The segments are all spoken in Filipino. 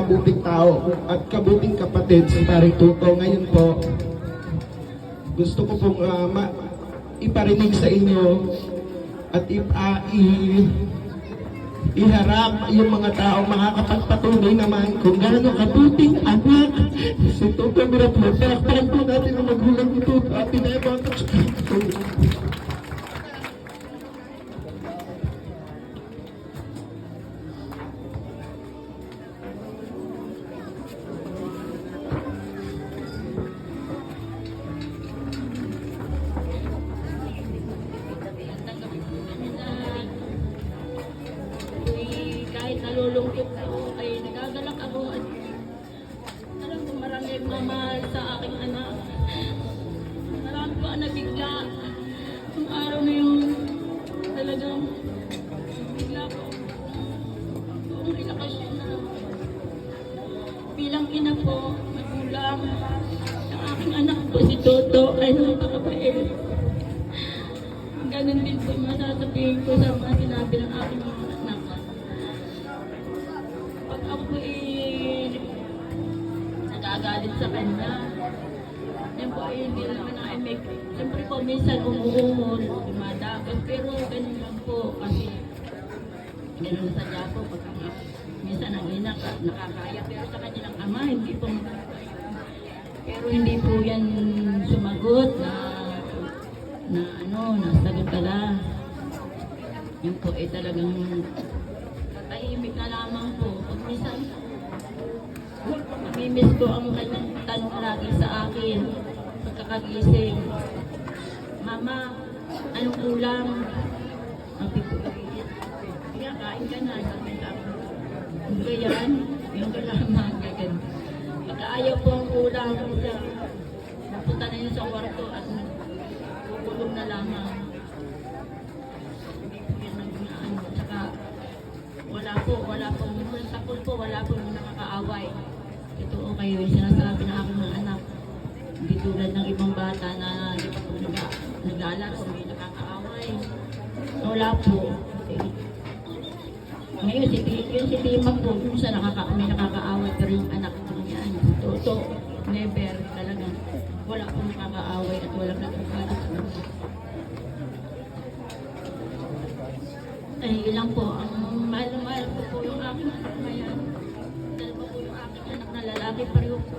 napakamabuting tao at kabuting kapatid si Paring Tuto. Ngayon po, gusto ko pong iparinig sa inyo at iharap yung mga tao makakapagpatunay naman kung gaano kabuting anak si Tuto Mirablo. Pakpakan po natin ang magulang ni Tuto at pinayabang at kahit nalulungkot ako, ay nagagalak ako at alam ko marami nagmamahal sa aking anak. Marami pa nabigla. Yung araw na yun, talagang bigla ko. Ang relakas yun na. Bilang ina po, magulang, ang aking anak po si Toto ay napakabait. Ganun din po yung masasabihin ko sa mga sinabi ng aking mga anak. Pag ako po nagagalit sa kanya, yan po hindi naman na make. Siyempre po minsan umuungol, dumadakot, pero ganun lang po kasi ganun sadya po pag minsan ang ina nakakaya, pero sa kanilang ama hindi po makakaya. Pero hindi po yan sumagot na nasagot ka lang. Yun po talagang tahimik na lamang po. Pag minsan, namimiss ko ang kanyang tanong lagi sa akin. Pagkakagising, Mama, anong ulam? Sabi ko, kaya kain ka na. Sabi ko, yung ganyan, yung lamang, ganyan. Pagka ayaw po ang ulam, napunta na yun sa kwarto at kulong na lamang. Tsaka wala po, sa pool po, wala po nakakaaway. Ito o kayo yung sinasabi na aking mga anak. Hindi tulad ng ibang bata na hindi pa po naglalaro, may nakakaaway. Wala po. Ngayon, si Tima po, may nakakaaway, pero yung anak ko niyan, si Toto, never talaga. Wala po nakakaaway at walang nagkakalat. Ay, ilang po, ang mahal ko po yung aking anak na yan. Dalawa po yung aking anak na lalaki, pareho po.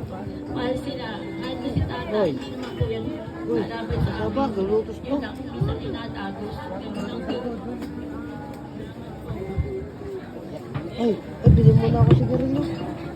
Mahal sila, kahit na si tata, hindi naman po yan lalaban sa akin. Yun lang, minsan inatagos. Ganun lang po. Ay, bilhin mo na ako sigarilyo.